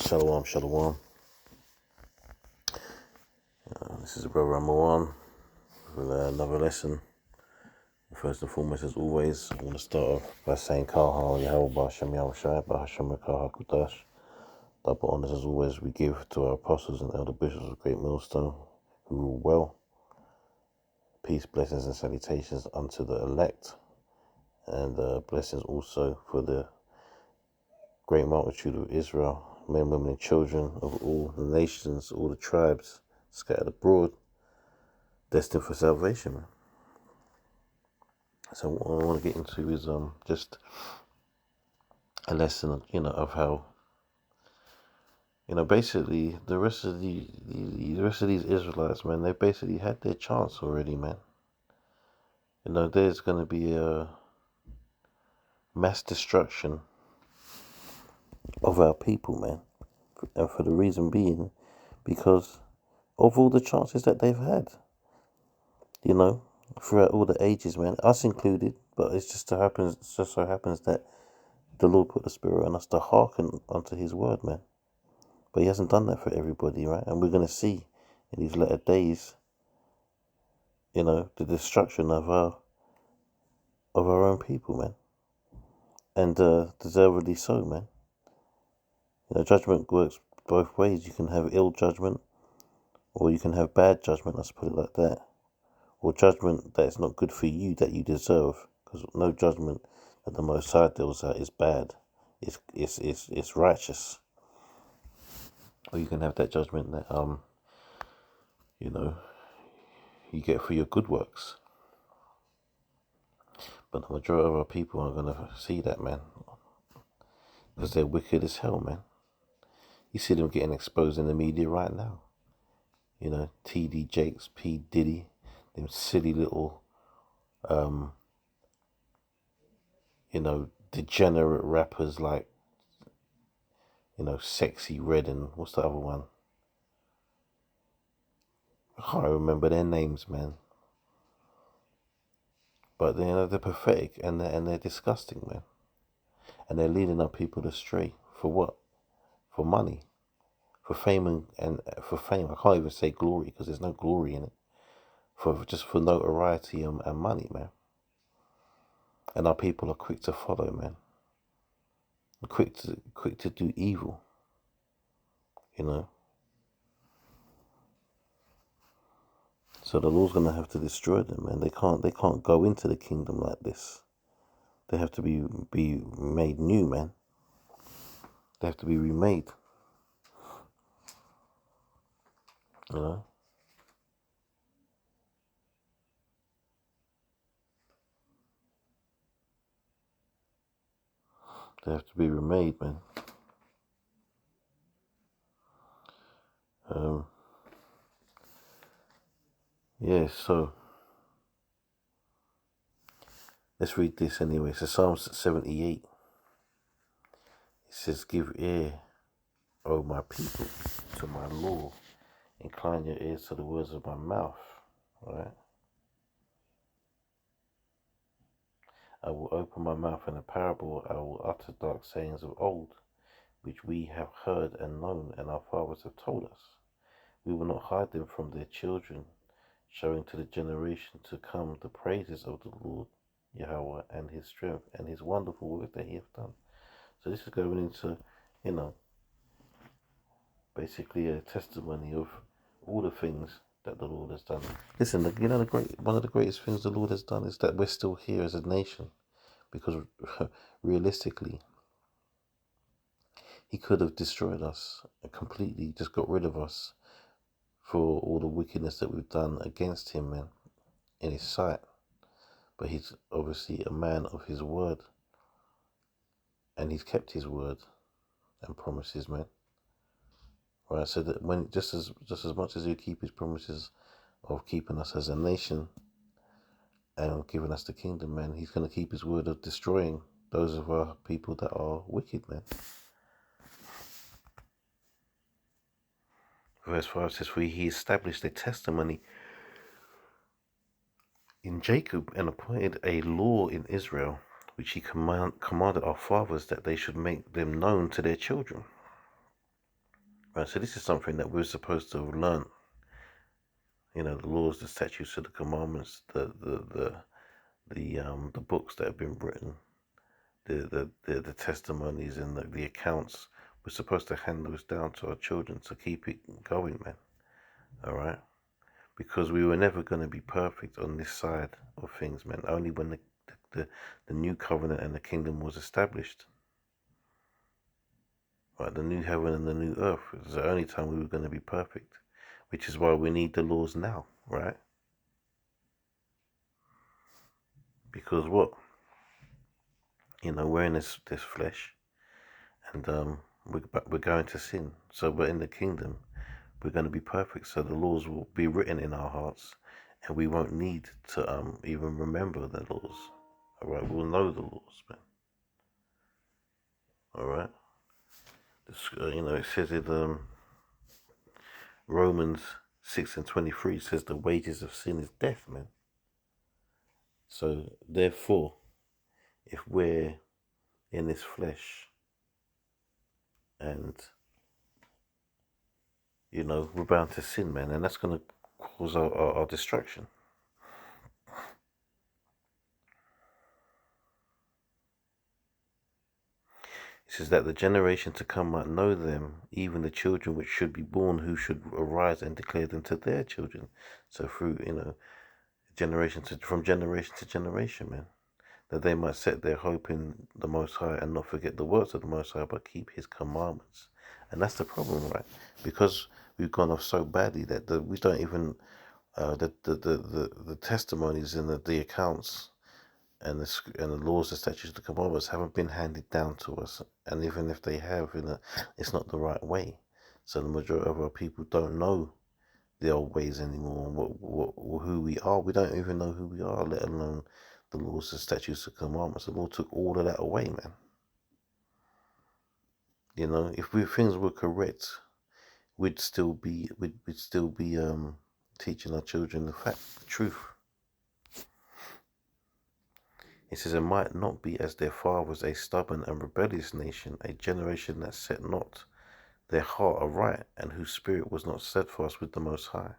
Shalom, shalom. This is Brother Amawan with another lesson. First and foremost, as always, I want to start off by saying Kaha Yahweh Ba'Shem Yahweh Shai Ba'Hashem Kaha Kudash. Double honors as always we give to our apostles and elder bishops of Great Millstone who rule well. Peace, blessings, and salutations unto the elect, and blessings also for the great multitude of Israel, men, women, and children of all the nations, all the tribes scattered abroad, destined for salvation, man. So what I want to get into is just a lesson, of how, basically the rest of these Israelites, man, they basically had their chance already, man. There's going to be a mass destruction of our people, man, and for the reason being, because of all the chances that they've had, throughout all the ages, man, us included. But it just so happens that the Lord put the Spirit on us to hearken unto His word, man. But He hasn't done that for everybody, right? And we're going to see in these latter days, the destruction of our own people, man. And deservedly so, man. Judgment works both ways. You can have ill judgment, or you can have bad judgment, let's put it like that. Or judgment that is not good for you, that you deserve. Because no judgment that the Most High deals out is bad. It's righteous. Or you can have that judgment that you get for your good works. But the majority of our people aren't going to see that, man, because they're wicked as hell, man. You see them getting exposed in the media right now. T.D. Jakes, P. Diddy, them silly little, degenerate rappers like, Sexy Red and what's the other one? I can't remember their names, man. But they're pathetic and they're disgusting, man. And they're leading our people astray. For what? For money. For fame and for fame. I can't even say glory because there's no glory in it. For notoriety and money, man. And our people are quick to follow, man. Quick to do evil. So the Lord's gonna have to destroy them, man. They can't go into the kingdom like this. They have to be made new, man. They have to be remade. They have to be remade, man. So let's read this anyway. So Psalm 78. It says, "Give ear, O my people, to my law. Incline your ears to the words of my mouth." All right. I will open my mouth in a parable. I will utter dark sayings of old, which we have heard and known, and our fathers have told us. We will not hide them from their children, showing to the generation to come the praises of the Lord Yahweh and His strength and His wonderful work that He hath done. So this is going into, basically a testimony of all the things that the Lord has done. Listen, one of the greatest things the Lord has done is that we're still here as a nation, because realistically, He could have destroyed us and completely just got rid of us for all the wickedness that we've done against Him, man, in His sight. But He's obviously a man of His word, and He's kept His word and promises, man. Right, so that when just as much as He keep His promises of keeping us as a nation and giving us the kingdom, man, He's going to keep His word of destroying those of our people that are wicked, man. Verse 5 says, "For He established a testimony in Jacob and appointed a law in Israel, which He commanded our fathers, that they should make them known to their children." Right, so this is something that we're supposed to have learned. You know, the laws, the statutes, the commandments, the books that have been written, the testimonies and the accounts. We're supposed to hand those down to our children to keep it going, man. All right, because we were never going to be perfect on this side of things, man. Only when the new covenant and the kingdom was established. Right, the new heaven and the new earth is the only time we were going to be perfect, which is why we need the laws now, right? Because what? You know, we're in this flesh, and we're going to sin. So, but in the kingdom, we're going to be perfect. So the laws will be written in our hearts, and we won't need to even remember the laws. All right, we'll know the laws, man. All right. You know, it says in Romans 6:23, it says the wages of sin is death, man. So therefore, if we're in this flesh and, you know, we're bound to sin, man, and that's going to cause our destruction. It says that the generation to come might know them, even the children which should be born, who should arise and declare them to their children. So through, you know, from generation to generation, man, that they might set their hope in the Most High and not forget the works of the Most High, but keep His commandments. And that's the problem, right? Because we've gone off so badly that we don't even the testimonies and the accounts and the laws, the statutes, the commandments haven't been handed down to us. And even if they have, it's not the right way. So the majority of our people don't know the old ways anymore, and who we are. We don't even know who we are, let alone the laws, the statutes, the commandments. The Lord took all of that away, man. You know, if things were correct, we'd still be teaching our children the truth. It says, it might not be as their fathers, a stubborn and rebellious nation, a generation that set not their heart aright, and whose spirit was not steadfast with the Most High.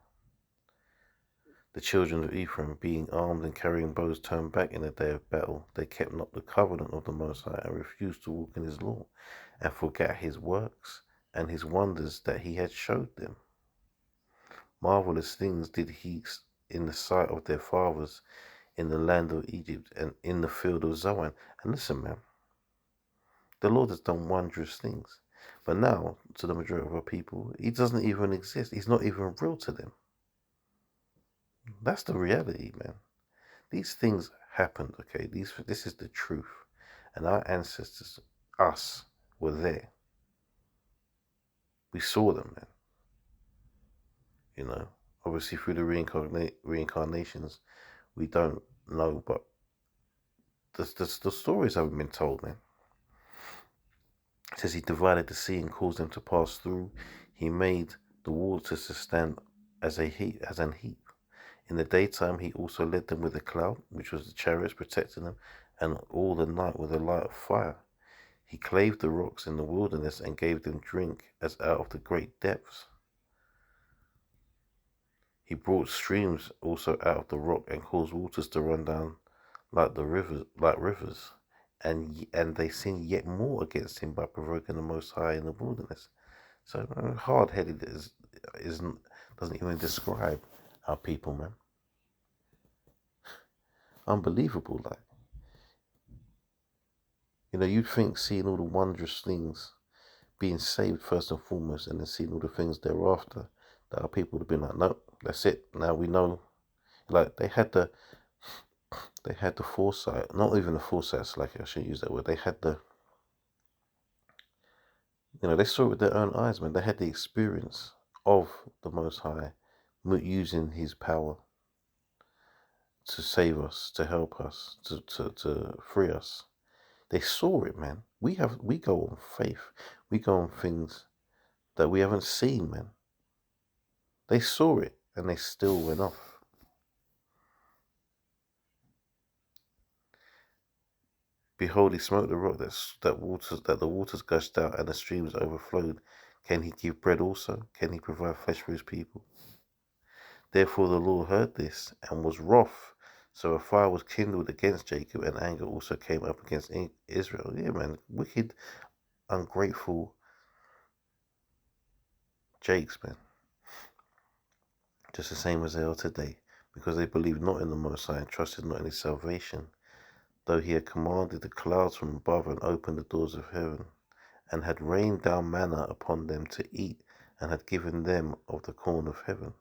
The children of Ephraim, being armed and carrying bows, turned back in the day of battle. They kept not the covenant of the Most High, and refused to walk in His law, and forgat His works and His wonders that He had showed them. Marvelous things did He in the sight of their fathers, in the land of Egypt, and in the field of Zoan. And listen, man, the Lord has done wondrous things. But now, to the majority of our people, He doesn't even exist. He's not even real to them. That's the reality, man. These things happened, okay? This is the truth. And our ancestors, us, were there. We saw them, man. You know, obviously through the reincarnations, we don't know, but the stories haven't been told, man. It says He divided the sea and caused them to pass through. He made the waters to stand as an heap. In the daytime He also led them with a cloud, which was the chariots protecting them, and all the night with a light of fire. He clave the rocks in the wilderness and gave them drink as out of the great depths. He brought streams also out of the rock and caused waters to run down like rivers. And they sinned yet more against Him by provoking the Most High in the wilderness. So hard-headed doesn't even describe our people, man. Unbelievable, like. You know, you'd think seeing all the wondrous things, being saved first and foremost, and then seeing all the things thereafter, that our people would have been like, nope, that's it. Now we know. Like they had the foresight, not even the foresight. It's like I shouldn't use that word. They had they saw it with their own eyes, man. They had the experience of the Most High using His power to save us, to help us, to free us. They saw it, man. We go on faith. We go on things that we haven't seen, man. They saw it and they still went off. Behold, He smote the rock that the waters gushed out and the streams overflowed, Can he give bread also? Can he provide flesh for his people? Therefore the Lord heard this and was wroth. So a fire was kindled against Jacob, and anger also came up against Israel. Yeah, man, wicked, ungrateful Jakes, man. Just the same as they are today, because they believed not in the Most High and trusted not in his salvation, though he had commanded the clouds from above and opened the doors of heaven, and had rained down manna upon them to eat, and had given them of the corn of heaven.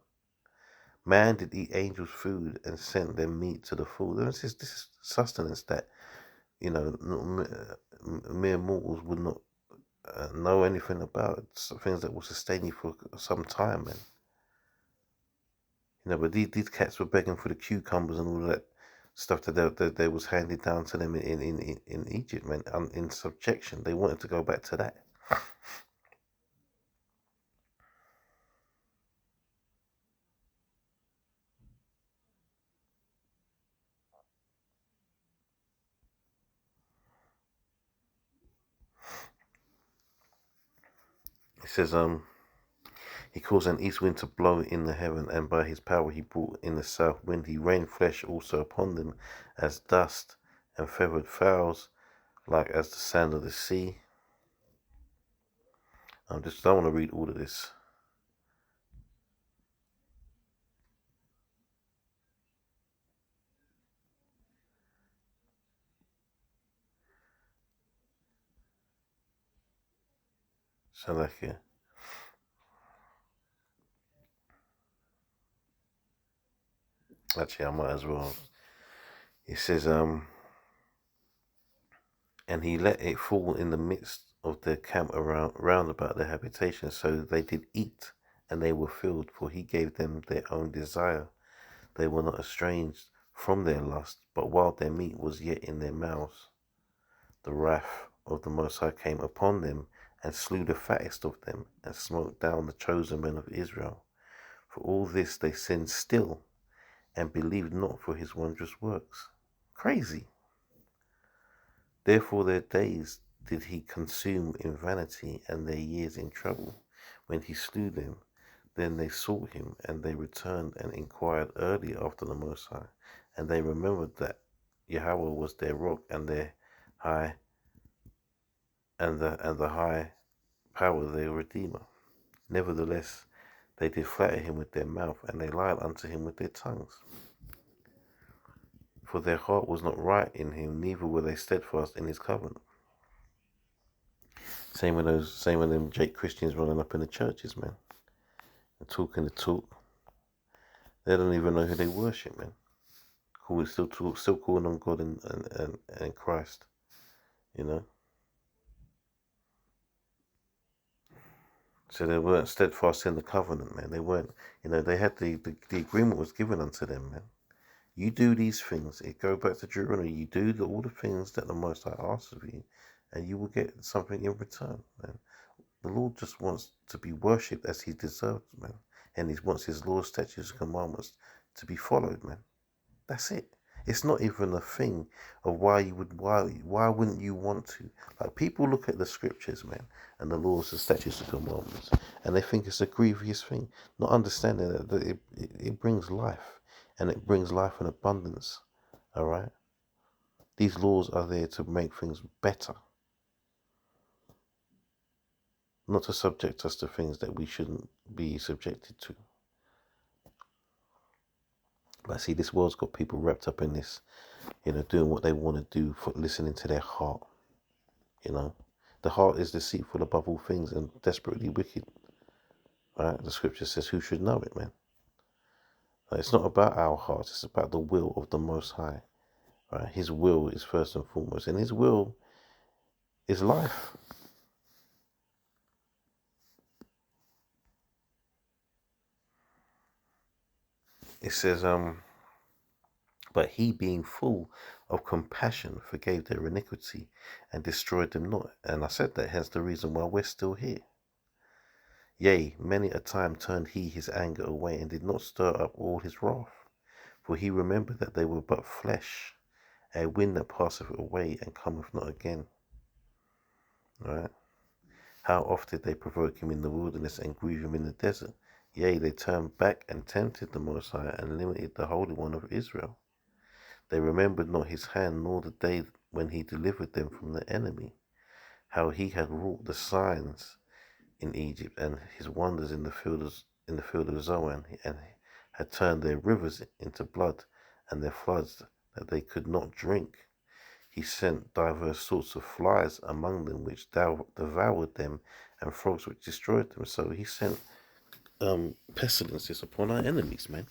Man did eat angels' food and sent them meat to the full. This is sustenance that, mere mortals would not know anything about. It's things that will sustain you for some time, man. But these cats were begging for the cucumbers and all that stuff that was handed down to them in Egypt, man, in subjection. They wanted to go back to that. It says, he caused an east wind to blow in the heaven, and by his power he brought in the south wind. He rained flesh also upon them as dust, and feathered fowls like as the sand of the sea. I don't want to read all of this. So like, yeah. Actually, I might as well. It says, and he let it fall in the midst of their camp round about their habitation. So they did eat, and they were filled, for he gave them their own desire. They were not estranged from their lust, but while their meat was yet in their mouths, the wrath of the Most High came upon them, and slew the fattest of them, and smote down the chosen men of Israel. For all this they sinned still, and believed not for his wondrous works. Crazy. Therefore their days did he consume in vanity, and their years in trouble. When he slew them, then they sought him, and they returned and inquired early after the Most High. And they remembered that Yahweh was their rock, and their high and the high power their Redeemer. Nevertheless, they did flatter him with their mouth, and they lied unto him with their tongues. For their heart was not right in him, neither were they steadfast in his covenant. Same with them Jake Christians running up in the churches, man, and talking the talk. They don't even know who they worship, man. Still calling on God and Christ, you know. So they weren't steadfast in the covenant, man. They weren't, they had the agreement was given unto them, man. You do these things. It go back to Deuteronomy. You do all the things that the Most High asks of you, and you will get something in return, man. The Lord just wants to be worshipped as he deserves, man. And he wants his laws, statutes, and commandments to be followed, man. That's it. It's not even a thing of why wouldn't you want to? Like, people look at the scriptures, man, and the laws, the statutes, and commandments, and they think it's a grievous thing, not understanding that it brings life, and it brings life in abundance. All right. These laws are there to make things better, not to subject us to things that we shouldn't be subjected to. But see, this world's got people wrapped up in this, doing what they want to do, for listening to their heart. The heart is deceitful above all things and desperately wicked. Right? The scripture says, who should know it, man? It's not about our hearts, it's about the will of the Most High. Right? His will is first and foremost, and his will is life. It says, but he, being full of compassion, forgave their iniquity and destroyed them not. And I said that, hence the reason why we're still here. Yea, many a time turned he his anger away, and did not stir up all his wrath. For he remembered that they were but flesh, a wind that passeth away and cometh not again. Right? How oft did they provoke him in the wilderness and grieve him in the desert? Yea, they turned back and tempted the Most High and limited the Holy One of Israel. They remembered not his hand, nor the day when he delivered them from the enemy, how he had wrought the signs in Egypt and his wonders in the field of Zoan, and had turned their rivers into blood and their floods that they could not drink. He sent divers sorts of flies among them, which devoured them, and frogs which destroyed them. So he sent pestilences upon our enemies, man.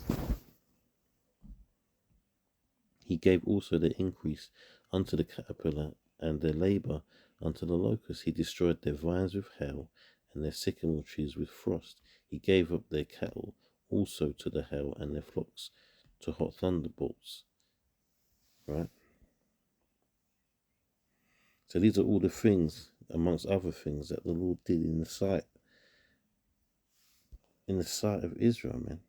He gave also the increase unto the caterpillar, and their labour unto the locust. He destroyed their vines with hail, and their sycamore trees with frost. He gave up their cattle also to the hail, and their flocks to hot thunderbolts. Right? So these are all the things, amongst other things, that the Lord did in the sight of Israel, man.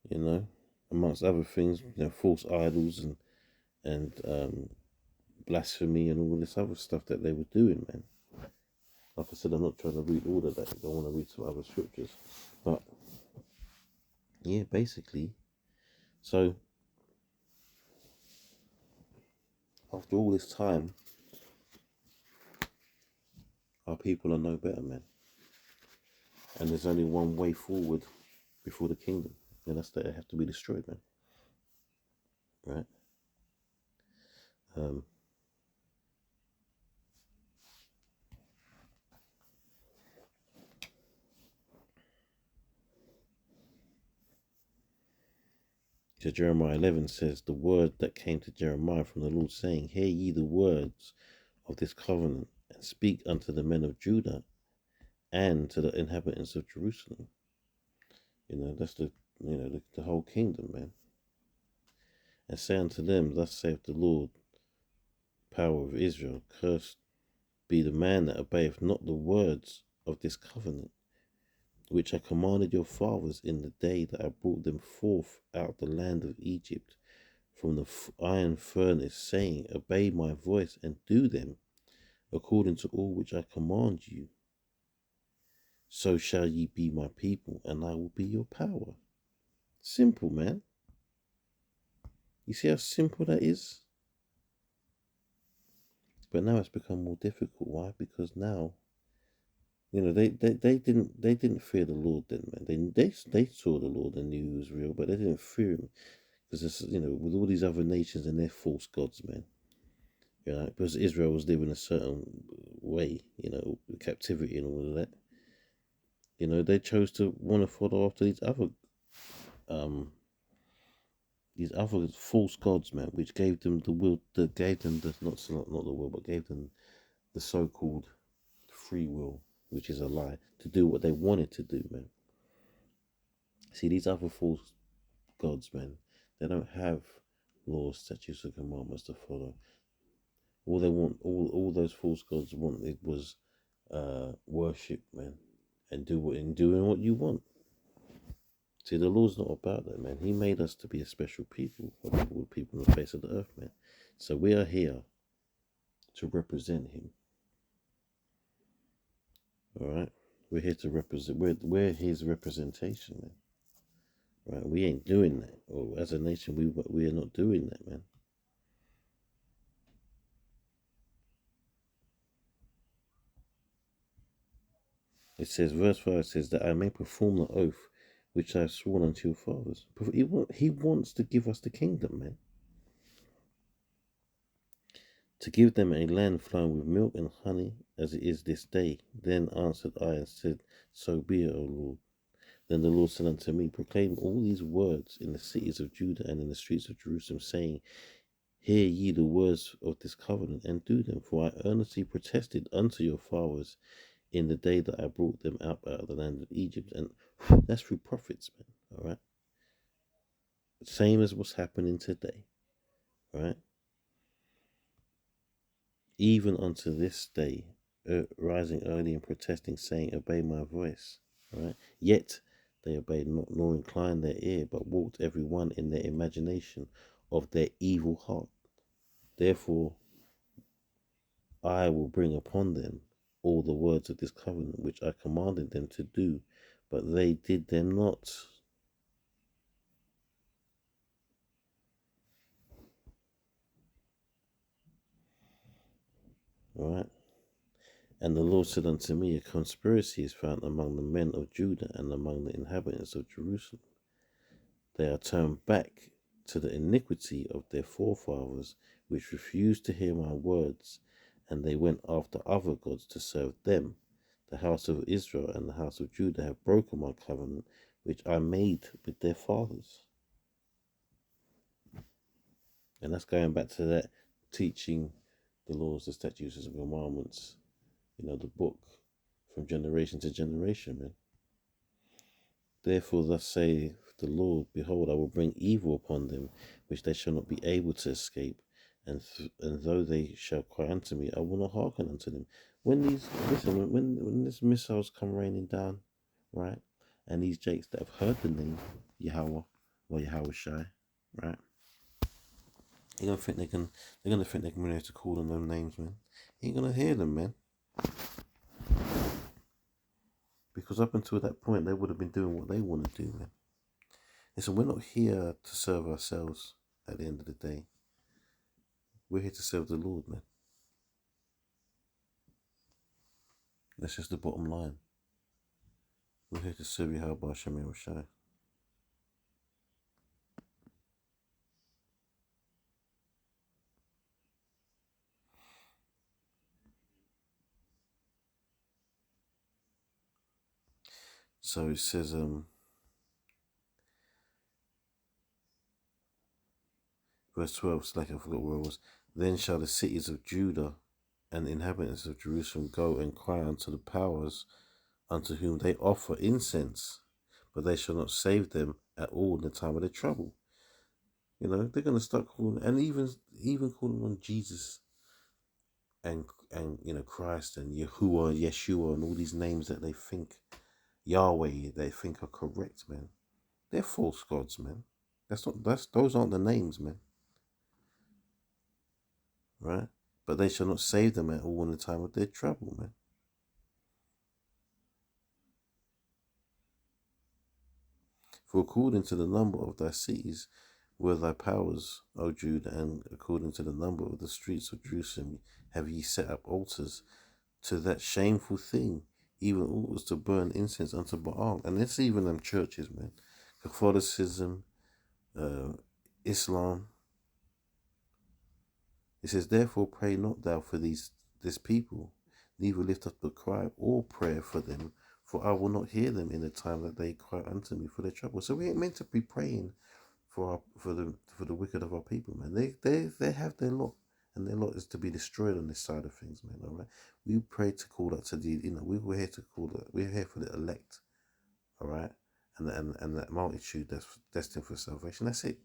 You know, amongst other things, false idols and blasphemy and all this other stuff that they were doing, man. Like I said, I'm not trying to read all of that. I want to read some other scriptures, but yeah, basically. So after all this time, our people are no better, man. And there's only one way forward before the kingdom, and that's that they have to be destroyed, man. Right? So Jeremiah 11 says, the word that came to Jeremiah from the Lord, saying, hear ye the words of this covenant, and speak unto the men of Judah and to the inhabitants of Jerusalem. That's the whole kingdom, man. And say unto them, thus saith the Lord, power of Israel, cursed be the man that obeyeth not the words of this covenant, which I commanded your fathers in the day that I brought them forth out of the land of Egypt from the iron furnace, saying, obey my voice and do them according to all which I command you. So shall ye be my people, and I will be your power. Simple, man. You see how simple that is? But now it's become more difficult. Why? Because now, they didn't fear the Lord then, man. They saw the Lord and knew he was real, but they didn't fear him because with all these other nations and their false gods, man. Because Israel was living a certain way, captivity and all of that. They chose to want to follow after these other false gods, man, which gave them the will, that gave them the not the will, but gave them the so-called free will, which is a lie, to do what they wanted to do, man. See, these other false gods, man, they don't have laws, statutes, and commandments to follow. All they want, all those false gods wanted was worship, man, and doing what you want. See, the Lord's not about that, man. He made us to be a special people, people on the face of the earth, man. So we are here to represent Him. All right, we're here to represent. We're His representation, man. Right, we ain't doing that, or as a nation, we are not doing that, man. It says, verse 5 says, that I may perform the oath which I have sworn unto your fathers. He wants to give us the kingdom, man. To give them a land flowing with milk and honey, as it is this day. Then answered I and said, so be it, O Lord. Then the Lord said unto me, proclaim all these words in the cities of Judah and in the streets of Jerusalem, saying, hear ye the words of this covenant, and do them. For I earnestly protested unto your fathers in the day that I brought them out of the land of Egypt. And that's through prophets, man. All right. Same as what's happening today. Right. Even unto this day, rising early and protesting, saying, obey my voice. Right. Yet They obeyed not, nor inclined their ear, but walked every one in their imagination of their evil heart. Therefore I will bring upon them all the words of this covenant which I commanded them to do, but they did them not. All right. And the Lord said unto me, a conspiracy is found among the men of Judah and among the inhabitants of Jerusalem. They are turned back to the iniquity of their forefathers, which refused to hear my words, and they went after other gods to serve them. The house of Israel and the house of Judah have broken my covenant, which I made with their fathers. And that's going back to that teaching the laws, the statutes, and commandments, the book from generation to generation, man. Therefore, thus saith the Lord, behold, I will bring evil upon them, which they shall not be able to escape. And though they shall cry unto me, I will not hearken unto them. When these missiles come raining down, right, and these jakes that have heard the name Yahweh or Yahweh Shai, right, they're gonna think they can be able to call them those names, man. You ain't gonna hear them, man. Because up until that point, they would have been doing what they want to do, man. Listen, we're not here to serve ourselves at the end of the day. We're here to serve the Lord, man. That's just the bottom line. We're here to serve Yahweh Hashem Yahushai. So it says, verse 12, it's like I forgot where it was. Then shall the cities of Judah and the inhabitants of Jerusalem go and cry unto the powers unto whom they offer incense, but they shall not save them at all in the time of their trouble. They're going to start calling, and even calling on Jesus and Christ and Yahuwah, Yeshua, and all these names that they think Yahweh, they think are correct, man. They're false gods, man. Those aren't the names, man. Right? But they shall not save them at all in the time of their trouble, man. For according to the number of thy cities were thy powers, O Judah, and according to the number of the streets of Jerusalem have ye set up altars to that shameful thing, even altars to burn incense unto Baal. And it's even them churches, man. Catholicism, Islam. It says, therefore pray not thou for this people, neither lift up a cry or prayer for them, for I will not hear them in the time that they cry unto me for their trouble. So we ain't meant to be praying for the wicked of our people, man. They have their lot, and their lot is to be destroyed on this side of things, man. All right, we pray to call out to the, we're here to call that. We're here for the elect, all right, and that multitude that's destined for salvation. That's it.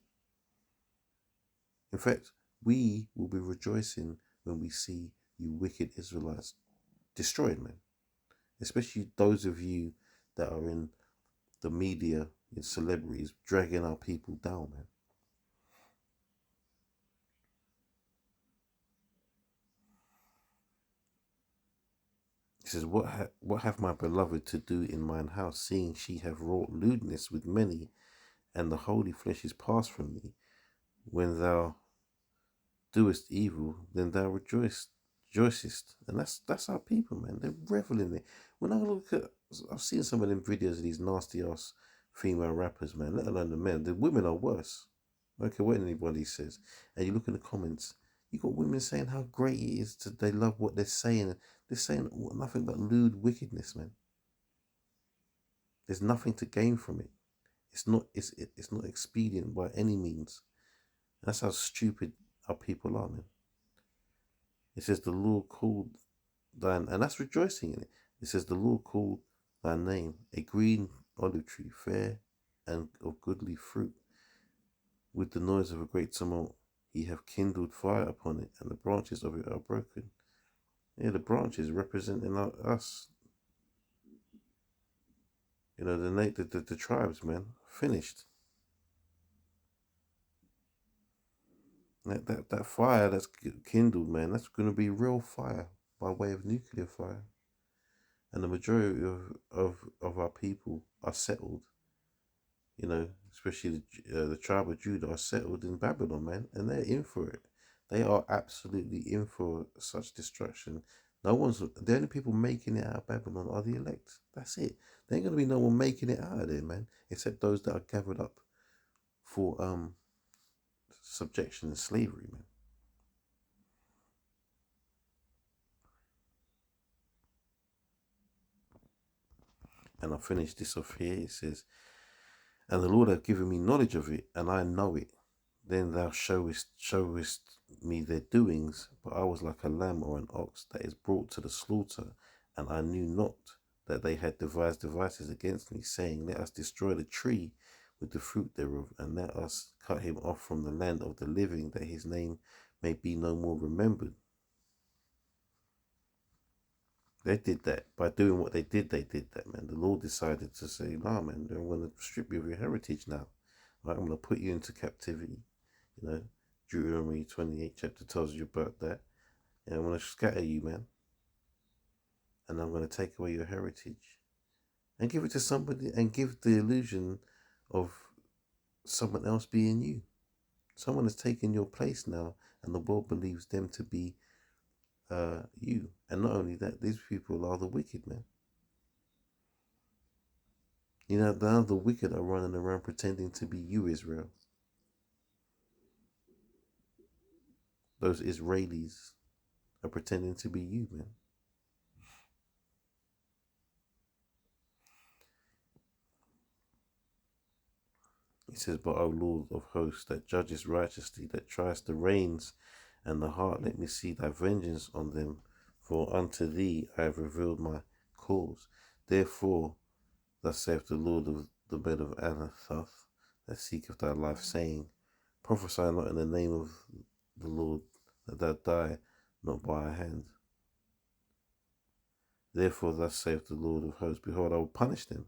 In fact, we will be rejoicing when we see you wicked Israelites destroyed, man. Especially those of you that are in the media, in celebrities, dragging our people down, man. He says, what have my beloved to do in mine house, seeing she have wrought lewdness with many, and the holy flesh is passed from me? When thou doest evil, then thou rejoicest. And that's our people, man. They revel in it. When I look at, I've seen some of them videos of these nasty ass female rappers, man, let alone the men. The women are worse. I don't care what anybody says. And you look in the comments, you got women saying how great it is they love what they're saying. They're saying nothing but lewd wickedness, man. There's nothing to gain from it. It's not expedient by any means. That's how stupid our people are, man. It says the Lord called thine, and that's rejoicing in it. It says the Lord called thy name a green olive tree, fair and of goodly fruit. With the noise of a great tumult, he have kindled fire upon it, and the branches of it are broken. Yeah, the branches representing us. You know, the tribes, man, finished. That fire that's kindled, man, that's going to be real fire by way of nuclear fire. And the majority of our people are settled, you know, especially the tribe of Judah are settled in Babylon, man, and they're in for it. They are absolutely in for such destruction. No one's the only people making it out of Babylon are the elect. That's it. There ain't gonna be no one making it out of there, man, except those that are gathered up for subjection and slavery, man. And I finish this off here. It says, "And the Lord hath given me knowledge of it, and I know it. Then thou showest me their doings, but I was like a lamb or an ox that is brought to the slaughter, and I knew not that they had devised devices against me, saying, Let us destroy the tree with the fruit thereof, and let us cut him off from the land of the living, that his name may be no more remembered." They did that. By doing what they did that, man. The Lord decided to say, "Nah, man, I'm going to strip you of your heritage now. Right? I'm going to put you into captivity." You know, Deuteronomy 28 chapter tells you about that. And I'm going to scatter you, man. And I'm going to take away your heritage and give it to somebody and give the illusion of someone else being you. Someone has taken your place now, and the world believes them to be you. And not only that, these people are the wicked, man. You know, now the wicked are running around pretending to be you, Israel. Those Israelis are pretending to be you, man. He says, "But, O Lord of hosts, that judgest righteously, that triest the reins and the heart, let me see thy vengeance on them. For unto thee I have revealed my cause. Therefore, thus saith the Lord of the bed of Anathoth, that seeketh thy life, saying, Prophesy not in the name of the Lord, that thou die not by a hand. Therefore, thus saith the Lord of hosts, Behold, I will punish them.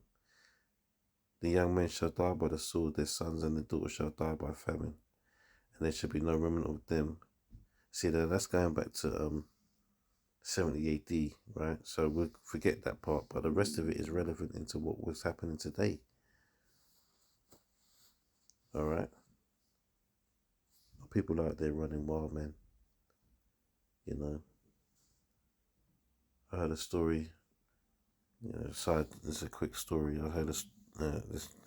The young men shall die by the sword, their sons and their daughters shall die by famine, and there shall be no remnant of them." See, that's going back to 70 AD, right? So we'll forget that part, but the rest of it is relevant into what was happening today. All right? People out there running wild, man. You know, I heard a story. You know, it's a quick story. I heard this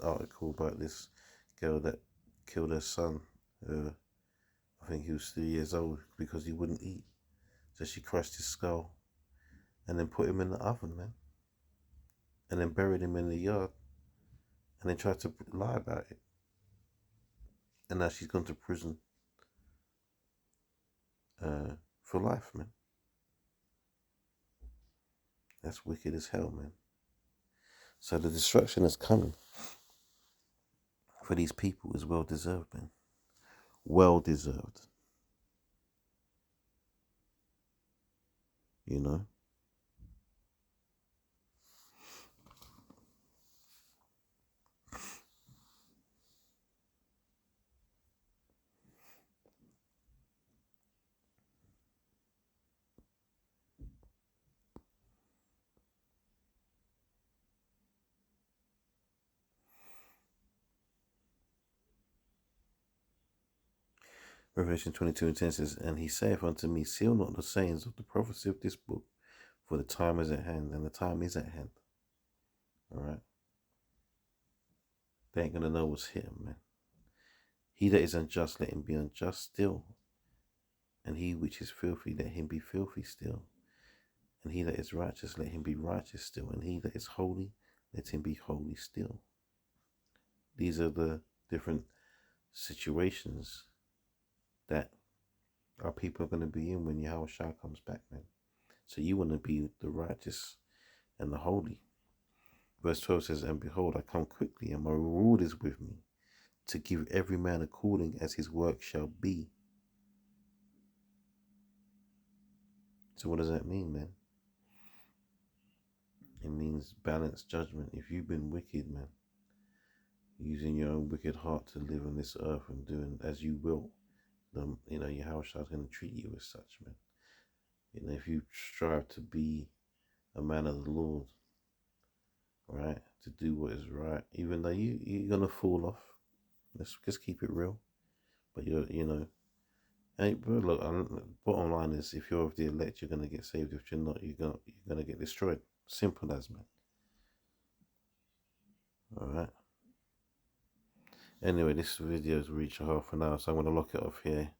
article about this girl that killed her son. I think he was 3 years old because he wouldn't eat. So she crushed his skull and then put him in the oven, man. And then buried him in the yard and then tried to lie about it. And now she's gone to prison for life, man. That's wicked as hell, man. So the destruction that's coming for these people is well deserved, man. Well deserved. You know? Revelation 22:10 says, "And he saith unto me, Seal not the sayings of the prophecy of this book, for the time is at hand," and the time is at hand. All right? They ain't going to know what's hit, man. "He that is unjust, let him be unjust still. And he which is filthy, let him be filthy still. And he that is righteous, let him be righteous still. And he that is holy, let him be holy still." These are the different situations that our people are going to be in when Yahushua comes back, man. So you want to be the righteous and the holy. Verse 12 says, "And behold, I come quickly, and my reward is with me, to give every man according as his work shall be." So what does that mean, man? It means balanced judgment. If you've been wicked, man, using your own wicked heart to live on this earth and doing as you will, then, your house is going to treat you as such, man. If you strive to be a man of the Lord, right, to do what is right, even though you're going to fall off, let's just keep it real. But hey, bro, look, bottom line is, if you're of the elect, you're going to get saved. If you're not, you're gonna get destroyed. Simple as, man. All right. Anyway, this video's reached a half an hour, so I'm going to lock it off here.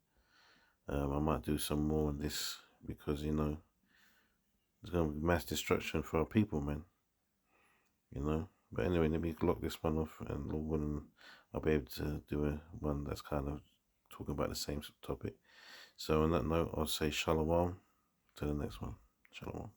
I might do some more on this because, there's going to be mass destruction for our people, man. But anyway, let me lock this one off, and I'll be able to do one that's kind of talking about the same topic. So on that note, I'll say shalom to the next one. Shalom.